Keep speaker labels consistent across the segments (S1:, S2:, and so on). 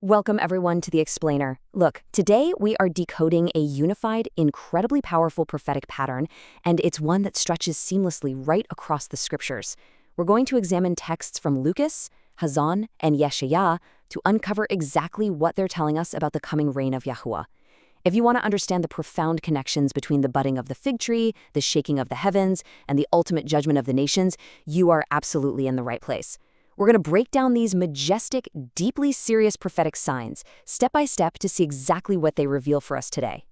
S1: Welcome everyone to The Explainer. Look, today we are decoding a unified, incredibly powerful prophetic pattern, and it's one that stretches seamlessly right across the scriptures. We're going to examine texts from Luqas, Ḥazon, and Yeshayah to uncover exactly what they're telling us about the coming reign of Yahuwah. If you want to understand the profound connections between the budding of the fig tree, the shaking of the heavens, and the ultimate judgment of the nations, you are absolutely in the right place. We're going to break down these majestic, deeply serious prophetic signs, step by step, to see exactly what they reveal for us today.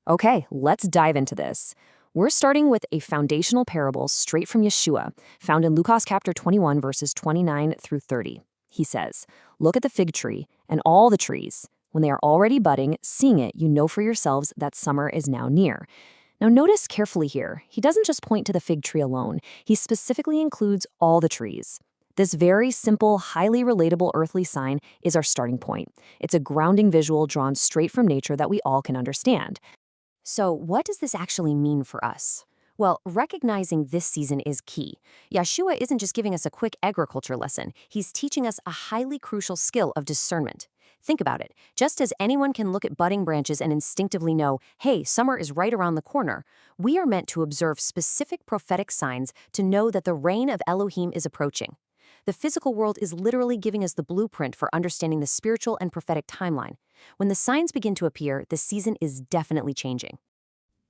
S1: Okay, let's dive into this. We're starting with a foundational parable straight from Yahushua, found in Luqas chapter 21, verses 29 through 30. He says, "Look at the fig tree and all the trees. When they are already budding, seeing it, you know for yourselves that summer is now near." Now notice carefully here, he doesn't just point to the fig tree alone. He specifically includes all the trees. This very simple, highly relatable earthly sign is our starting point. It's a grounding visual drawn straight from nature that we all can understand. So what does this actually mean for us? Well, recognizing this season is key. Yahushua isn't just giving us a quick agriculture lesson. He's teaching us a highly crucial skill of discernment. Think about it. Just as anyone can look at budding branches and instinctively know, hey, summer is right around the corner, we are meant to observe specific prophetic signs to know that the reign of Elohim is approaching. The physical world is literally giving us the blueprint for understanding the spiritual and prophetic timeline. When the signs begin to appear, the season is definitely changing.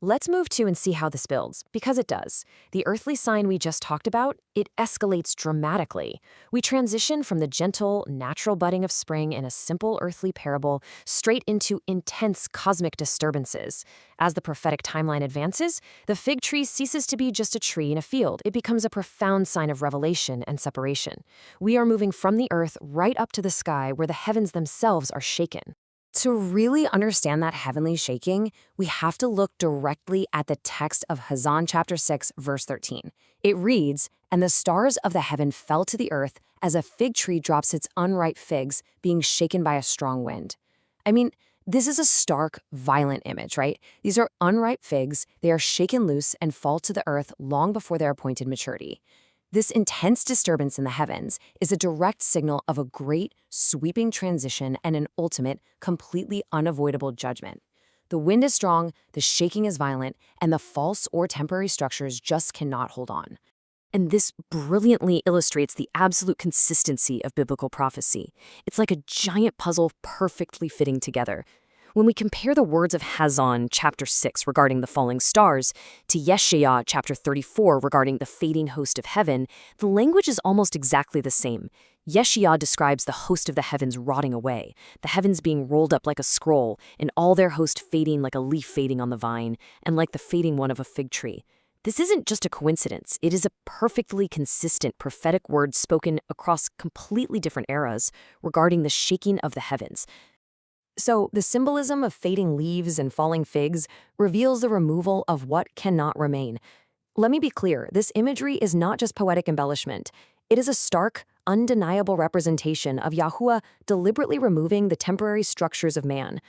S1: Let's move to and see how this builds, because it does. The earthly sign we just talked about, it escalates dramatically. We transition from the gentle, natural budding of spring in a simple earthly parable straight into intense cosmic disturbances. As the prophetic timeline advances, the fig tree ceases to be just a tree in a field. It becomes a profound sign of revelation and separation. We are moving from the earth right up to the sky where the heavens themselves are shaken. To really understand that heavenly shaking, we have to look directly at the text of Ḥazon chapter 6, verse 13. It reads, "And the stars of the heaven fell to the earth as a fig tree drops its unripe figs, being shaken by a strong wind." I mean, this is a stark, violent image, right? These are unripe figs. They are shaken loose and fall to the earth long before their appointed maturity. This intense disturbance in the heavens is a direct signal of a great, sweeping transition and an ultimate, completely unavoidable judgment. The wind is strong, the shaking is violent, and the false or temporary structures just cannot hold on. And this brilliantly illustrates the absolute consistency of biblical prophecy. It's like a giant puzzle perfectly fitting together. When we compare the words of Ḥazon chapter 6 regarding the falling stars to Yeshayah chapter 34 regarding the fading host of heaven, the language is almost exactly the same. Yeshayah describes the host of the heavens rotting away, the heavens being rolled up like a scroll, and all their host fading like a leaf fading on the vine, and like the fading one of a fig tree. This isn't just a coincidence. It is a perfectly consistent prophetic word spoken across completely different eras regarding the shaking of the heavens. So, the symbolism of fading leaves and falling figs reveals the removal of what cannot remain. Let me be clear, this imagery is not just poetic embellishment. It is a stark, undeniable representation of Yahuwah deliberately removing the temporary structures of man.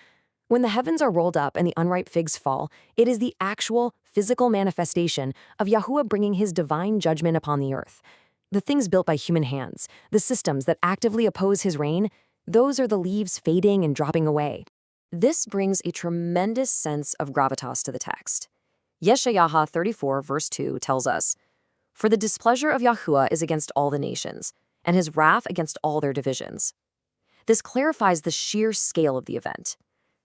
S1: When the heavens are rolled up and the unripe figs fall, it is the actual, physical manifestation of Yahuwah bringing his divine judgment upon the earth. The things built by human hands, the systems that actively oppose his reign, those are the leaves fading and dropping away. This brings a tremendous sense of gravitas to the text. Yeshayah 34 verse 2 tells us, "For the displeasure of Yahuwah is against all the nations, and his wrath against all their divisions." This clarifies the sheer scale of the event.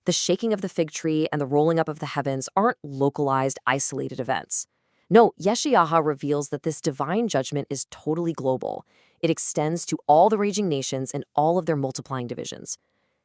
S1: The shaking of the fig tree and the rolling up of the heavens aren't localized, isolated events. No, Yeshayah reveals that this divine judgment is totally global. It extends to all the raging nations and all of their multiplying divisions.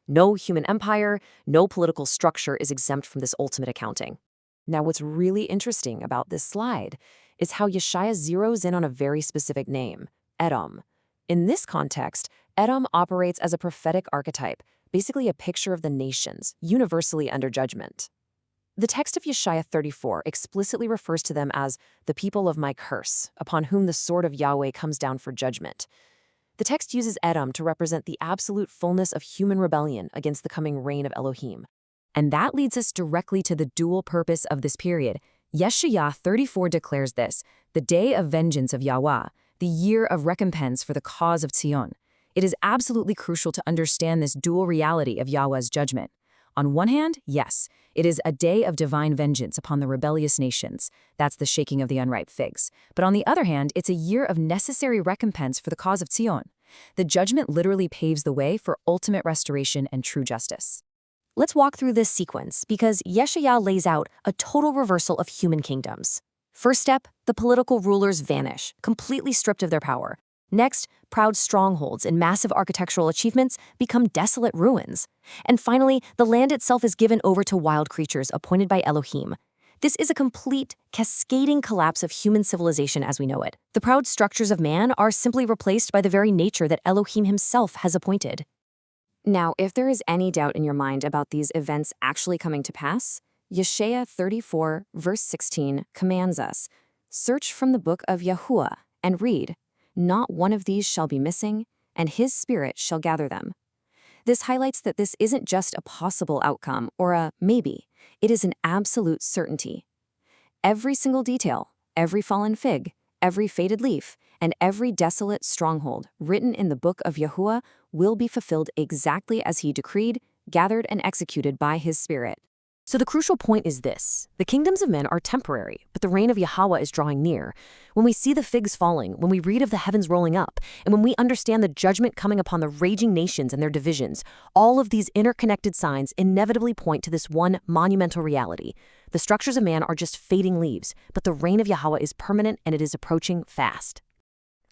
S1: No human empire, no political structure is exempt from this ultimate accounting. Now, what's really interesting about this slide is how Yeshayah zeroes in on a very specific name, Edom. In this context, Edom operates as a prophetic archetype, basically a picture of the nations, universally under judgment. The text of Yeshayah 34 explicitly refers to them as the people of my curse, upon whom the sword of Yahweh comes down for judgment. The text uses Edom to represent the absolute fullness of human rebellion against the coming reign of Elohim. And that leads us directly to the dual purpose of this period. Yeshayah 34 declares this, the day of vengeance of Yahweh, the year of recompense for the cause of Zion. It is absolutely crucial to understand this dual reality of Yahweh's judgment. On one hand, yes, it is a day of divine vengeance upon the rebellious nations. That's the shaking of the unripe figs. But on the other hand, it's a year of necessary recompense for the cause of Zion. The judgment literally paves the way for ultimate restoration and true justice.
S2: Let's walk through this sequence because Yeshaya lays out a total reversal of human kingdoms. First step, the political rulers vanish, completely stripped of their power. Next, proud strongholds and massive architectural achievements become desolate ruins. And finally, the land itself is given over to wild creatures appointed by Elohim. This is a complete, cascading collapse of human civilization as we know it. The proud structures of man are simply replaced by the very nature that Elohim himself has appointed.
S1: Now, if there is any doubt in your mind about these events actually coming to pass, Yeshaya 34, verse 16 commands us, "Search from the book of Yahuwah and read, not one of these shall be missing, and his spirit shall gather them." This highlights that this isn't just a possible outcome or a maybe, it is an absolute certainty. Every single detail, every fallen fig, every faded leaf, and every desolate stronghold written in the book of Yahuwah will be fulfilled exactly as he decreed, gathered, and executed by his spirit. So the crucial point is this: the kingdoms of men are temporary, but the reign of Yahweh is drawing near. When we see the figs falling, when we read of the heavens rolling up, and when we understand the judgment coming upon the raging nations and their divisions, all of these interconnected signs inevitably point to this one monumental reality. The structures of man are just fading leaves, but the reign of Yahweh is permanent and it is approaching fast.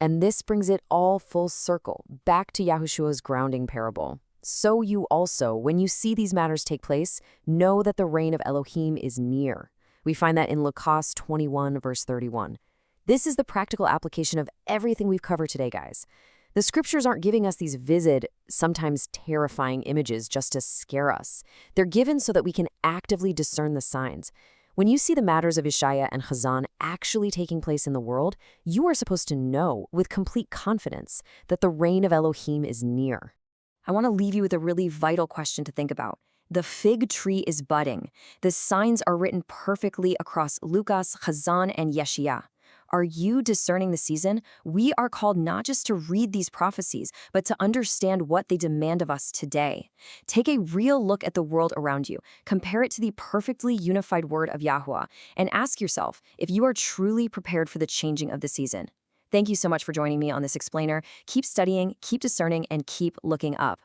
S1: And this brings it all full circle, back to Yahushua's grounding parable. So you also, when you see these matters take place, know that the reign of Elohim is near. We find that in Luqas 21, verse 31. This is the practical application of everything we've covered today, guys. The scriptures aren't giving us these vivid, sometimes terrifying images just to scare us. They're given so that we can actively discern the signs. When you see the matters of Yeshaya and Ḥazon actually taking place in the world, you are supposed to know with complete confidence that the reign of Elohim is near. I want to leave you with a really vital question to think about. The fig tree is budding. The signs are written perfectly across Luqas, Ḥazon, and Yeshaya. Are you discerning the season? We are called not just to read these prophecies, but to understand what they demand of us today. Take a real look at the world around you, compare it to the perfectly unified word of Yahuwah, and ask yourself if you are truly prepared for the changing of the season. Thank you so much for joining me on this explainer. Keep studying, keep discerning, and keep looking up.